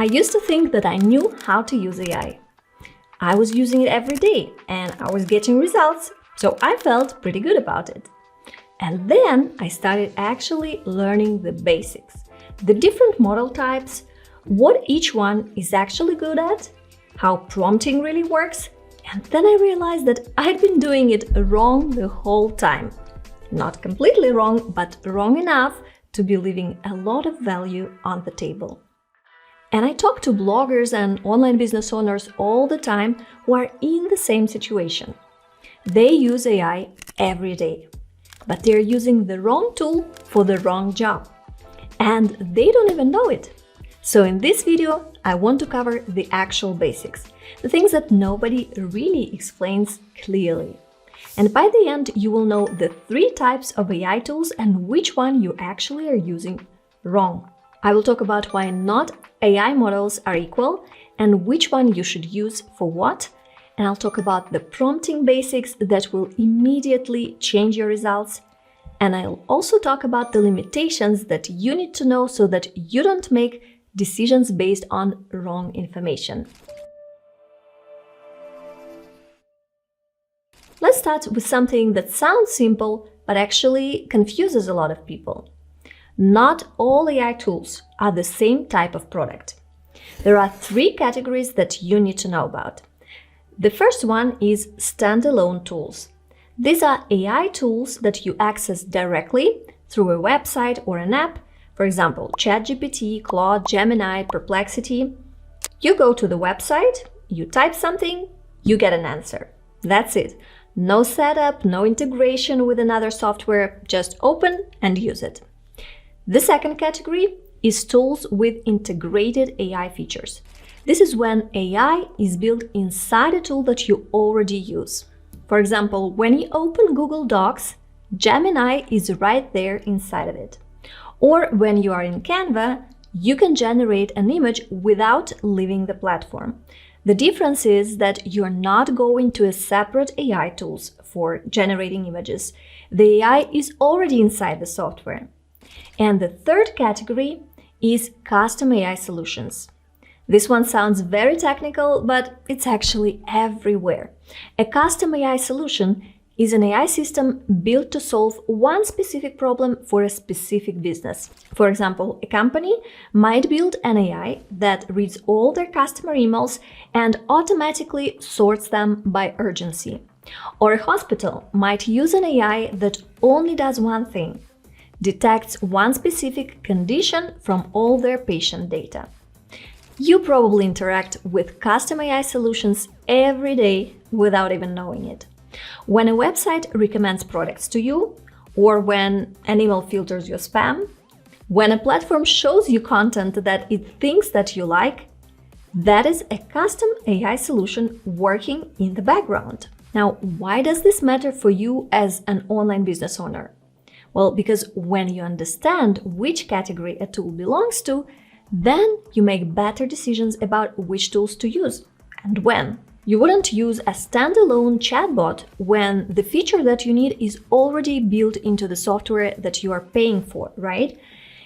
I used to think that I knew how to use AI. I was using it every day and I was getting results, so I felt pretty good about it. And then I started actually learning the basics, the different model types, what each one is actually good at, how prompting really works, and then I realized that I'd been doing it wrong the whole time. Not completely wrong, but wrong enough to be leaving a lot of value on the table. And I talk to bloggers and online business owners all the time who are in the same situation. They use AI every day, but they're using the wrong tool for the wrong job. And they don't even know it. So in this video, I want to cover the actual basics, the things that nobody really explains clearly. And by the end, you will know the 3 types of AI tools and which one you actually are using wrong. I will talk about why not AI models are equal and which one you should use for what. And I'll talk about the prompting basics that will immediately change your results. And I'll also talk about the limitations that you need to know so that you don't make decisions based on wrong information. Let's start with something that sounds simple, but actually confuses a lot of people. Not all AI tools are the same type of product. There are 3 categories that you need to know about. The first one is standalone tools. These are AI tools that you access directly through a website or an app, for example, ChatGPT, Claude, Gemini, Perplexity. You go to the website, you type something, you get an answer. That's it. No setup, no integration with another software, just open and use it. The second category is tools with integrated AI features. This is when AI is built inside a tool that you already use. For example, when you open Google Docs, Gemini is right there inside of it. Or when you are in Canva, you can generate an image without leaving the platform. The difference is that you're not going to a separate AI tools for generating images. The AI is already inside the software. And the third category is custom AI solutions. This one sounds very technical, but it's actually everywhere. A custom AI solution is an AI system built to solve one specific problem for a specific business. For example, a company might build an AI that reads all their customer emails and automatically sorts them by urgency. Or a hospital might use an AI that only does one thing: detects one specific condition from all their patient data. You probably interact with custom AI solutions every day without even knowing it. When a website recommends products to you, or when an email filters your spam, when a platform shows you content that it thinks that you like, that is a custom AI solution working in the background. Now, why does this matter for you as an online business owner? Well, because when you understand which category a tool belongs to, then you make better decisions about which tools to use and when. You wouldn't use a standalone chatbot when the feature that you need is already built into the software that you are paying for, right?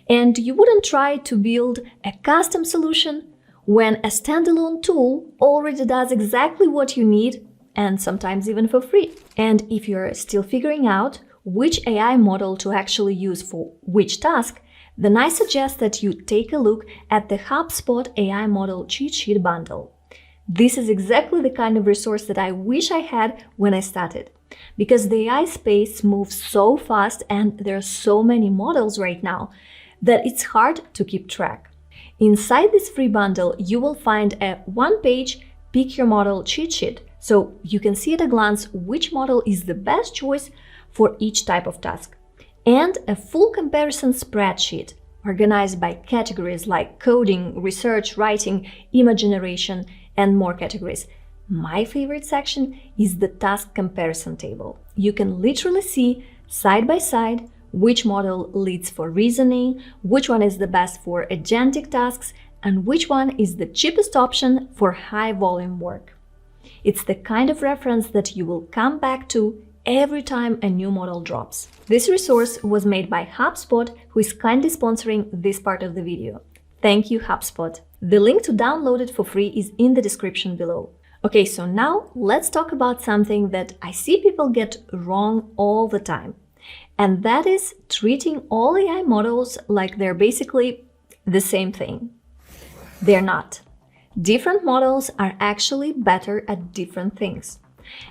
And you wouldn't try to build a custom solution when a standalone tool already does exactly what you need, and sometimes even for free. And if you're still figuring out which AI model to actually use for which task, then I suggest that you take a look at the HubSpot AI Model Cheat Sheet Bundle. This is exactly the kind of resource that I wish I had when I started, because the AI space moves so fast and there are so many models right now that it's hard to keep track. Inside this free bundle, you will find a 1-page Pick Your Model cheat sheet, so you can see at a glance which model is the best choice for each type of task, and a full comparison spreadsheet organized by categories like coding, research, writing, image generation, and more categories. My favorite section is the task comparison table. You can literally see side by side which model leads for reasoning, which one is the best for agentic tasks, and which one is the cheapest option for high volume work. It's the kind of reference that you will come back to every time a new model drops. This resource was made by HubSpot, who is kindly sponsoring this part of the video. Thank you, HubSpot. The link to download it for free is in the description below. Okay, so now let's talk about something that I see people get wrong all the time. And that is treating all AI models like they're basically the same thing. They're not. Different models are actually better at different things.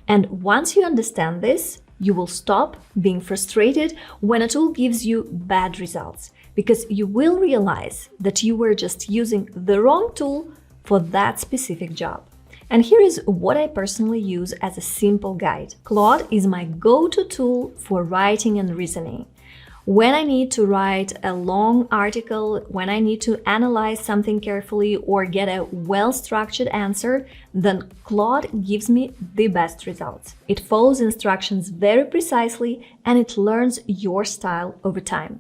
And once you understand this, you will stop being frustrated when a tool gives you bad results, because you will realize that you were just using the wrong tool for that specific job. And here is what I personally use as a simple guide. Claude is my go-to tool for writing and reasoning. When I need to write a long article, when I need to analyze something carefully or get a well-structured answer, then Claude gives me the best results. It follows instructions very precisely and it learns your style over time.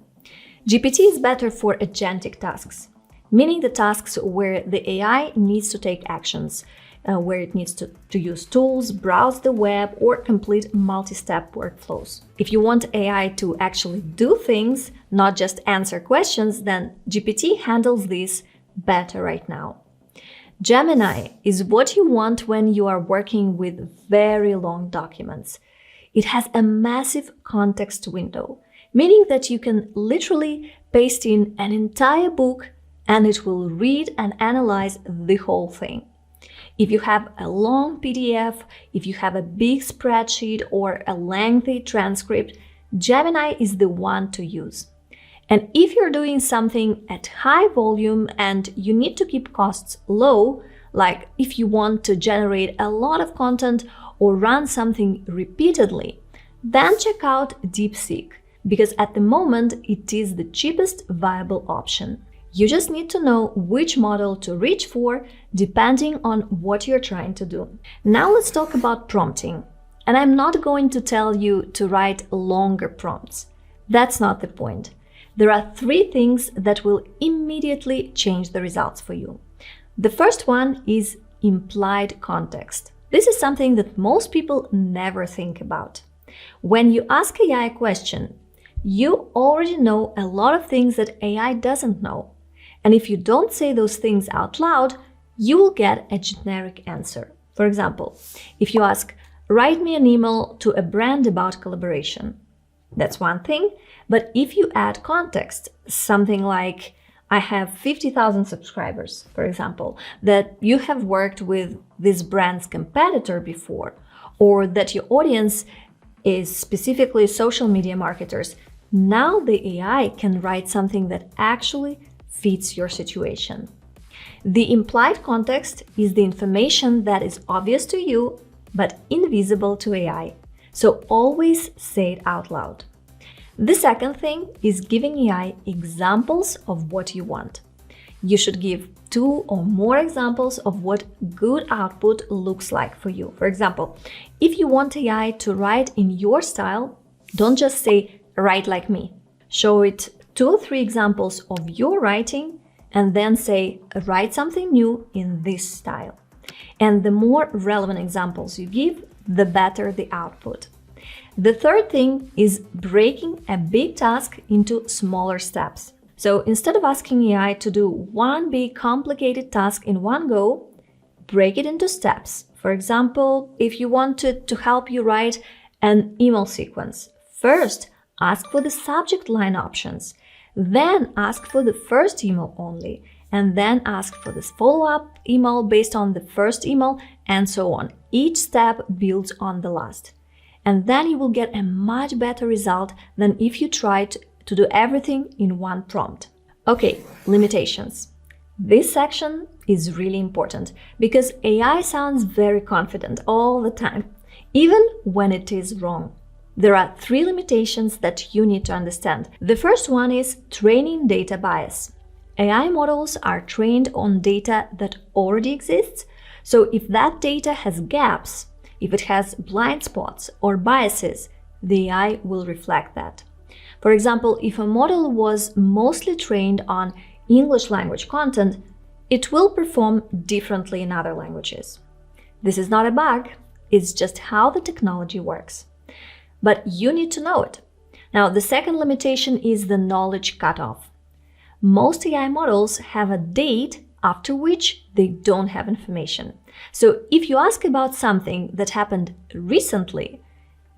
GPT is better for agentic tasks, meaning the tasks where the AI needs to take actions, where it needs to use tools, browse the web, or complete multi-step workflows. If you want AI to actually do things, not just answer questions, then GPT handles this better right now. Gemini is what you want when you are working with very long documents. It has a massive context window, meaning that you can literally paste in an entire book and it will read and analyze the whole thing. If you have a long PDF, if you have a big spreadsheet or a lengthy transcript, Gemini is the one to use. And if you're doing something at high volume and you need to keep costs low, like if you want to generate a lot of content or run something repeatedly, then check out DeepSeek, because at the moment it is the cheapest viable option. You just need to know which model to reach for depending on what you're trying to do. Now let's talk about prompting. And I'm not going to tell you to write longer prompts. That's not the point. There are 3 things that will immediately change the results for you. The first one is implied context. This is something that most people never think about. When you ask AI a question, you already know a lot of things that AI doesn't know. And if you don't say those things out loud, you will get a generic answer. For example, if you ask, write me an email to a brand about collaboration, that's one thing. But if you add context, something like, I have 50,000 subscribers, for example, that you have worked with this brand's competitor before, or that your audience is specifically social media marketers, now the AI can write something that actually fits your situation. The implied context is the information that is obvious to you, but invisible to AI. So always say it out loud. The second thing is giving AI examples of what you want. You should give 2 or more examples of what good output looks like for you. For example, if you want AI to write in your style, don't just say, write like me. Show it 2 or 3 examples of your writing and then say, write something new in this style. And the more relevant examples you give, the better the output. The third thing is breaking a big task into smaller steps. So instead of asking AI to do one big complicated task in one go, break it into steps. For example, if you wanted to help you write an email sequence, first ask for the subject line options, then ask for the first email only, and then ask for this follow-up email based on the first email, and so on. Each step builds on the last. And then you will get a much better result than if you tried to do everything in one prompt. Okay, limitations. This section is really important because AI sounds very confident all the time, even when it is wrong. There are 3 limitations that you need to understand. The first one is training data bias. AI models are trained on data that already exists, so if that data has gaps, if it has blind spots or biases, the AI will reflect that. For example, if a model was mostly trained on English language content, it will perform differently in other languages. This is not a bug, it's just how the technology works. But you need to know it. Now, the second limitation is the knowledge cutoff. Most AI models have a date after which they don't have information. So if you ask about something that happened recently,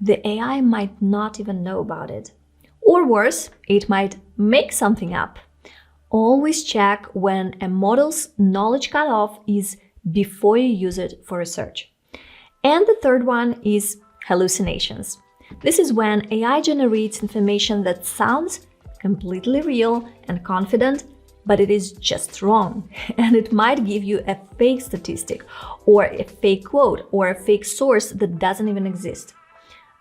the AI might not even know about it. Or worse, it might make something up. Always check when a model's knowledge cutoff is before you use it for research. And the third one is hallucinations. This is when AI generates information that sounds completely real and confident, but it is just wrong. And it might give you a fake statistic or a fake quote or a fake source that doesn't even exist.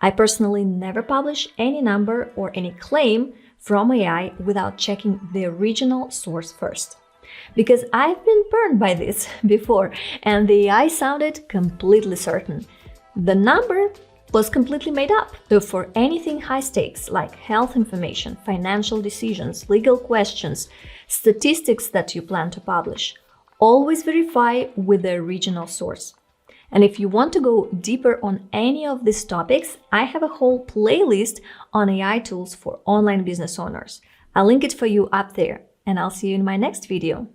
I personally never publish any number or any claim from AI without checking the original source first. Because I've been burned by this before, and the AI sounded completely certain. The number was completely made up. So for anything high stakes like health information, financial decisions, legal questions, statistics that you plan to publish, always verify with the original source. And if you want to go deeper on any of these topics, I have a whole playlist on AI tools for online business owners. I'll link it for you up there, and I'll see you in my next video.